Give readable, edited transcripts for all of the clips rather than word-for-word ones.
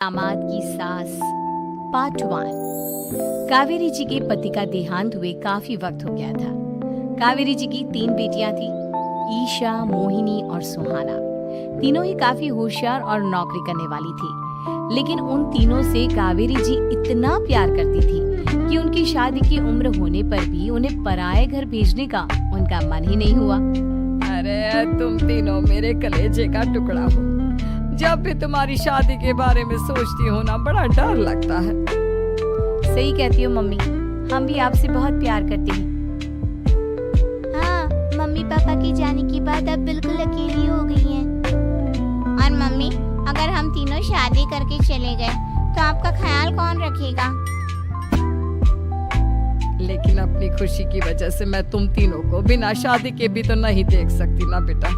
दामाद की सास पार्ट 1। कावेरी जी के पति का देहांत हुए काफी वक्त हो गया था। कावेरी जी की 3 बेटियां थी, ईशा, मोहिनी और सुहाना। तीनों ही काफी होशियार और नौकरी करने वाली थी, लेकिन उन तीनों से कावेरी जी इतना प्यार करती थी कि उनकी शादी की उम्र होने पर भी उन्हें पराये घर भेजने का उनका मन ही नहीं हुआ। अरे तुम तीनों मेरे कलेजे का टुकड़ा हो। जब भी तुम्हारी शादी के बारे में सोचती हूँ ना, बड़ा डर लगता है। सही कहती हो मम्मी, हम भी आपसे बहुत प्यार करते हैं। हाँ, मम्मी पापा के जाने के बाद अब बिल्कुल अकेली हो गई हैं। और मम्मी, अगर हम तीनों शादी करके चले गए तो आपका ख्याल कौन रखेगा? लेकिन अपनी खुशी की वजह से मैं तुम तीनों को बिना शादी के भी तो नहीं देख सकती ना बेटा।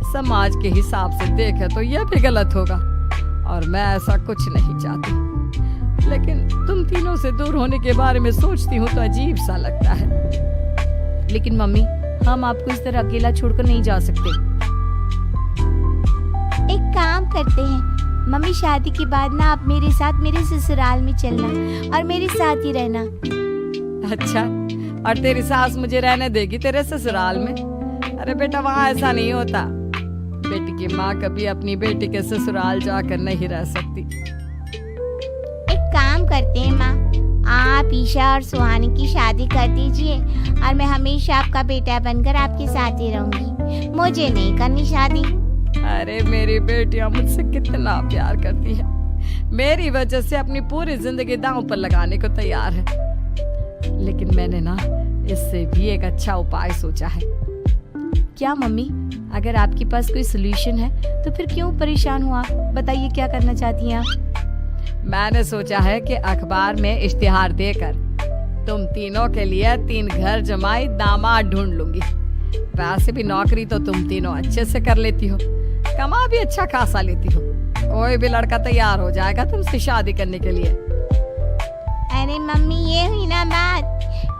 समाज के हिसाब से देखे तो यह भी गलत होगा और मैं ऐसा कुछ नहीं चाहती। लेकिन तुम तीनों से दूर होने के बारे में सोचती हूँ तो अजीब सा लगता है। लेकिन मम्मी, हम आपको इस तरह अकेला छोड़कर नहीं जा सकते। एक काम करते हैं मम्मी, शादी के बाद ना आप मेरे साथ मेरे ससुराल में चलना और मेरे साथ ही रहना। अच्छा, और तेरी सास मुझे रहने देगी तेरे ससुराल में? अरे बेटा, वहाँ ऐसा नहीं होता। बेटी की माँ कभी अपनी बेटी के ससुराल जाकर नहीं रह सकती। एक काम करते हैं माँ, आप ईशा और सुहानी की शादी कर दीजिए और मैं हमेशा आपका बेटा बनकर आपके साथ ही रहूंगी। मुझे नहीं करनी शादी। अरे मेरी बेटियां मुझसे कितना प्यार करती है, मेरी वजह से अपनी पूरी जिंदगी दांव पर लगाने को तैयार है। लेकिन मैंने ना इससे भी एक अच्छा उपाय सोचा है। क्या मम्मी? अगर आपके पास कोई सोल्यूशन है तो फिर क्यों परेशान हो आप? बताइए, क्या करना चाहती हैं आप? मैंने सोचा है कि अखबार में इश्तिहार देकर तुम तीनों के लिए 3 घर जमाई दामाद ढूंढ लूंगी। वैसे भी नौकरी तो तुम तीनों अच्छे से कर लेती हो, कमा भी अच्छा खासा लेती हो। कोई भी लड़का तैयार हो जाएगा तुमसे शादी करने के लिए। अरे मम्मी, ये हुई ना बात।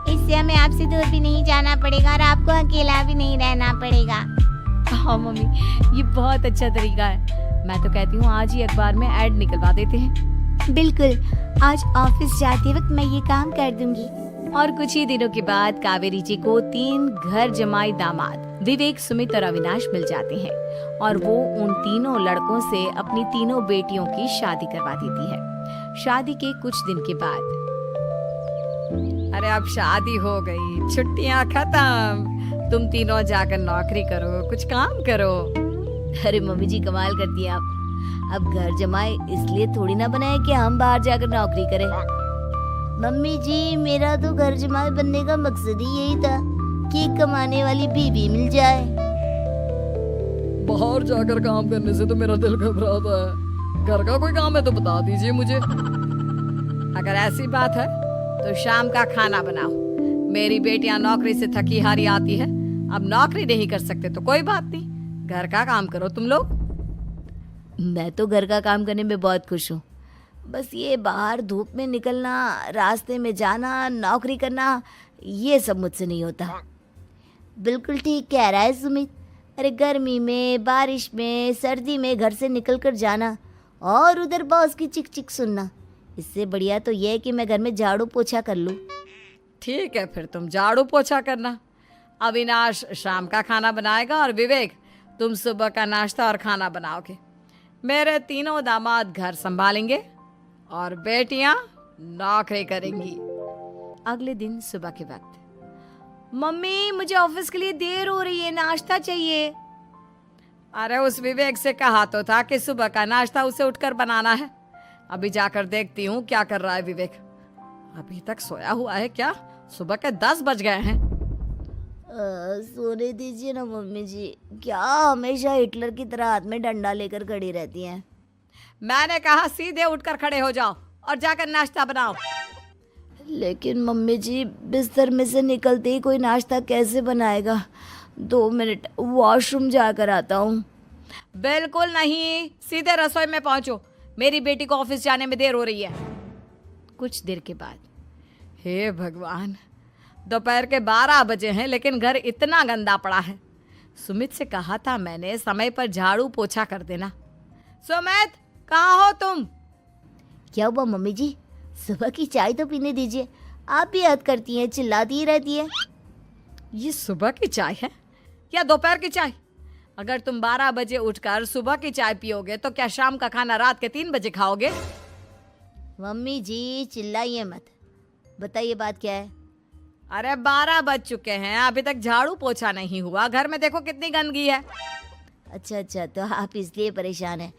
इससे हमें आपसे दूर भी नहीं जाना पड़ेगा और आपको अकेला भी नहीं रहना पड़ेगा। हाँ मम्मी, ये बहुत अच्छा तरीका है। मैं तो कहती हूँ आज ही अखबार में ऐड निकलवा देते हैं। बिल्कुल, आज ऑफिस जाते वक्त मैं ये काम कर दूंगी। और कुछ ही दिनों के बाद कावेरी जी को 3 घर जमाई दामाद विवेक, सुमित और अविनाश मिल जाते हैं और वो उन तीनों लड़कों से अपनी तीनों बेटियों की शादी करवा देती है। शादी के कुछ दिन के बाद, अरे अब शादी हो गई, छुट्टियां खत्म, तुम तीनों जाकर नौकरी करो, कुछ काम करो। अरे मम्मी जी, कमाल करती हैं आप। अब घर जमाए इसलिए थोड़ी ना बनाए कि हम बाहर जाकर नौकरी करें। मम्मी जी, मेरा तो घर जमाई बनने का मकसद ही यही था कि कमाने वाली बीवी मिल जाए। बाहर जाकर काम करने से तो मेरा दिल घबराता है। घर का कोई काम है तो बता दीजिए मुझे। अगर ऐसी बात है तो शाम का खाना बनाओ। मेरी बेटियां नौकरी से थकी हारी आती है, अब नौकरी नहीं कर सकते तो कोई बात नहीं, घर का काम करो तुम लोग। मैं तो घर का काम करने में बहुत खुश हूँ। बस ये बाहर धूप में निकलना, रास्ते में जाना, नौकरी करना, ये सब मुझसे नहीं होता। बिल्कुल ठीक कह रहा है सुमित। अरे गर्मी में, बारिश में, सर्दी में घर से निकलकर जाना और उधर बॉस की चिक चिक सुनना, इससे बढ़िया तो ये है कि मैं घर में झाड़ू पोछा कर लूँ। ठीक है, फिर तुम झाड़ू पोछा करना। अविनाश शाम का खाना बनाएगा और विवेक तुम सुबह का नाश्ता और खाना बनाओगे। मेरे तीनों दामाद घर संभालेंगे और बेटियां नौकरी करेंगी। अगले दिन सुबह के वक्त, मम्मी मुझे ऑफिस के लिए देर हो रही है, नाश्ता चाहिए। अरे उस विवेक से कहा तो था कि सुबह का नाश्ता उसे उठकर बनाना है। अभी जाकर देखती हूँ क्या कर रहा है विवेक। अभी तक सोया हुआ है क्या? सुबह के 10 बज गए हैं। सोने दीजिए ना मम्मी जी, क्या हमेशा हिटलर की तरह हाथ में डंडा लेकर खड़ी रहती हैं? मैंने कहा सीधे उठकर खड़े हो जाओ और जाकर नाश्ता बनाओ। लेकिन मम्मी जी, बिस्तर में से निकलते ही कोई नाश्ता कैसे बनाएगा? 2 मिनट, वॉशरूम जाकर आता हूँ। बिल्कुल नहीं, सीधे रसोई में पहुंचो, मेरी बेटी को ऑफिस जाने में देर हो रही है। कुछ देर के बाद, हे भगवान, दोपहर के 12 बजे हैं लेकिन घर इतना गंदा पड़ा है। सुमित से कहा था मैंने समय पर झाड़ू पोछा कर देना। सुमित, कहाँ हो तुम? क्या हुआ मम्मी जी? सुबह की चाय तो पीने दीजिए। आप भी याद करती हैं, चिल्लाती ही रहती है। ये सुबह की चाय है या दोपहर की चाय? अगर तुम 12 बजे उठकर सुबह की चाय पियोगे तो क्या शाम का खाना रात के 3 बजे खाओगे? मम्मी जी चिल्लाइए मत, बताइए बात क्या है? अरे 12 बज चुके हैं, अभी तक झाड़ू पोछा नहीं हुआ। घर में देखो कितनी गंदगी है। अच्छा, तो आप इसलिए परेशान हैं।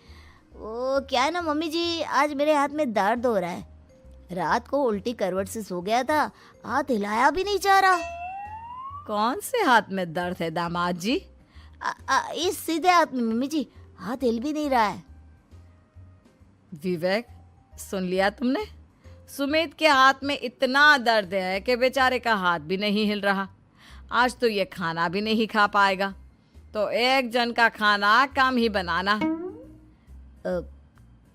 वो क्या है ना मम्मी जी, आज मेरे हाथ में दर्द हो रहा है। रात को उल्टी करवट से सो गया था, हाथ हिलाया भी नहीं जा रहा। कौन से हाथ में दर्द है दामाद जी? इस सीधे हाथ में मम्मी जी, हाथ हिल भी नहीं रहा है। विवेक, सुन लिया तुमने? सुमित के हाथ में इतना दर्द है कि बेचारे का हाथ भी नहीं हिल रहा। आज तो ये खाना भी नहीं खा पाएगा। तो एक जन का खाना कम ही बनाना।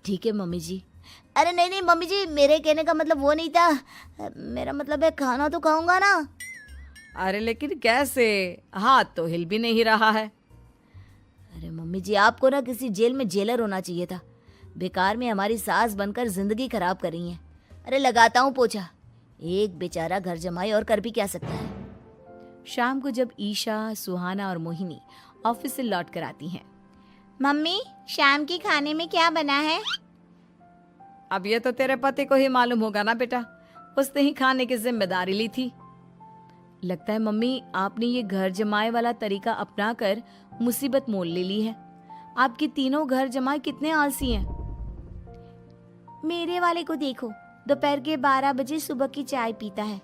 ठीक है मम्मी जी। अरे नहीं मम्मी जी, मेरे कहने का मतलब वो नहीं था। मेरा मतलब है खाना तो खाऊंगा ना। अरे लेकिन कैसे? हाथ तो हिल भी नहीं रहा है। अरे मम्मी जी, आपको ना किसी जेल में जेलर होना चाहिए था। बेकार में हमारी सास बनकर जिंदगी खराब कर रही हैं। अरे लगाता हूँ पोछा। एक बेचारा घर जमाए और कर भी क्या सकता है। शाम को जब ईशा, सुहाना और मोहिनी ऑफिस से लौट कर आती हैं। मम्मी, शाम के खाने में क्या बना है? अब ये तो तेरे पति को ही मालूम होगा ना बेटा, उसने ही खाने की जिम्मेदारी ली थी। लगता है मम्मी आपने ये घर जमाए वाला तरीका अपनाकर मुसीबत मोल ले ली है। आपके तीनों घर जमाए कितने आलसी हैं। मेरे वाले को देखो, दोपहर के 12 बजे सुबह की चाय पीता है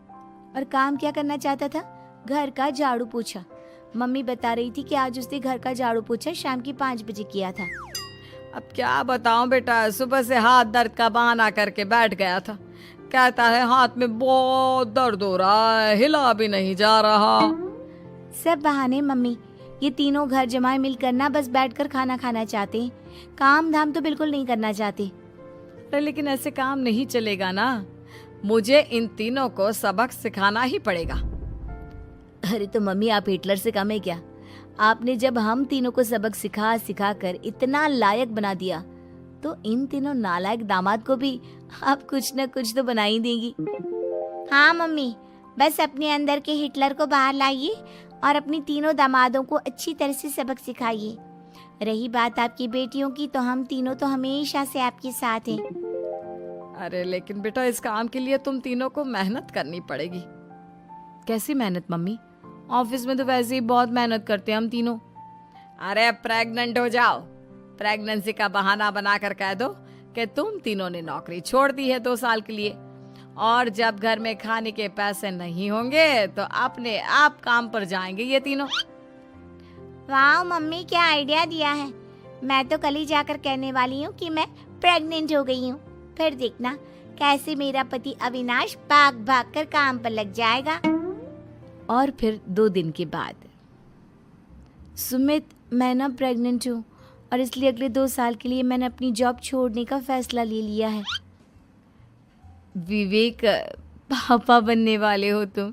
और काम क्या करना चाहता था? घर का झाड़ू पोछा। मम्मी बता रही थी कि आज उसने घर का झाड़ू पोछा शाम के 5 बजे किया था। अब क्या बताऊं बेटा, सुबह से हाथ दर्द का बहाना करके बैठ गया था। कहता है हाथ में बहुत दर्द हो रहा है, हिला भी नहीं जा रहा। सब बहाने मम्मी। ये तीनों घर जमाए मिलकर ना बस बैठकर खाना खाना चाहते हैं, काम धाम तो बिल्कुल नहीं करना चाहते। अरे लेकिन ऐसे काम नहीं चलेगा ना, मुझे इन तीनों को सबक सिखाना ही पड़ेगा। अरे तो मम्मी, आप हिटलर से कम है क्या? आपने जब हम तीनों को सबक सिखा कर इतना लायक बना दिया, तो इन तीनों नालायक दामाद को भी आप कुछ न कुछ तो बना ही देंगी। हाँ मम्मी, बस अपने अंदर के हिटलर को बाहर लाइए और अपनी तीनों दामादों को अच्छी तरह से सबक सिखाइए। रही बात आपकी बेटियों की, तो हम तीनों तो हमेशा से आपके साथ हैं। अरे लेकिन बेटा, इस काम के लिए तुम तीनों को मेहनत करनी पड़ेगी। कैसी मेहनत मम्मी? ऑफिस में तो वैसे ही बहुत मेहनत करते हैं हम तीनों। अरे प्रेग्नेंट हो जाओ, प्रेगनेंसी का बहाना बनाकर कह दो कि तुम तीनों ने नौकरी छोड़ दी है 2 साल के लिए, और जब घर में खाने के पैसे नहीं होंगे तो अपने आप काम पर जाएंगे ये तीनों। वाह मम्मी, क्या आइडिया दिया है। मैं तो कल ही जाकर कहने वाली हूँ कि मैं प्रेग्नेंट हो गई हूँ। फिर देखना कैसे मेरा पति अविनाश भाग भाग कर काम पर लग जाएगा। और फिर 2 दिन के बाद, सुमित, मैं ना प्रेग्नेंट हूँ और इसलिए अगले 2 साल के लिए मैंने अपनी जॉब छोड़ने का फैसला ले लिया है। विवेक, पापा बनने वाले हो तुम।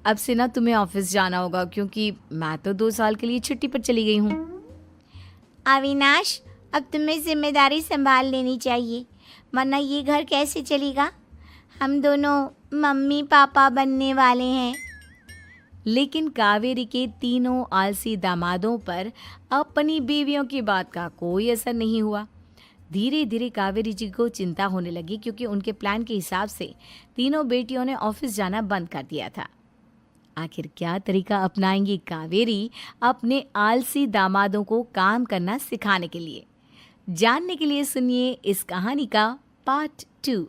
अब से ना तुम्हें ऑफिस जाना होगा, क्योंकि मैं तो 2 साल के लिए छुट्टी पर चली गई हूँ। अविनाश, अब तुम्हें जिम्मेदारी संभाल लेनी चाहिए, वरना ये घर कैसे चलेगा। हम दोनों मम्मी पापा बनने वाले हैं। लेकिन कावेरी के तीनों आलसी दामादों पर अपनी बीवियों की बात का कोई असर नहीं हुआ। धीरे धीरे कावेरी जी को चिंता होने लगी, क्योंकि उनके प्लान के हिसाब से तीनों बेटियों ने ऑफिस जाना बंद कर दिया था। आखिर क्या तरीका अपनाएंगी कावेरी अपने आलसी दामादों को काम करना सिखाने के लिए? जानने के लिए सुनिए इस कहानी का पार्ट 2।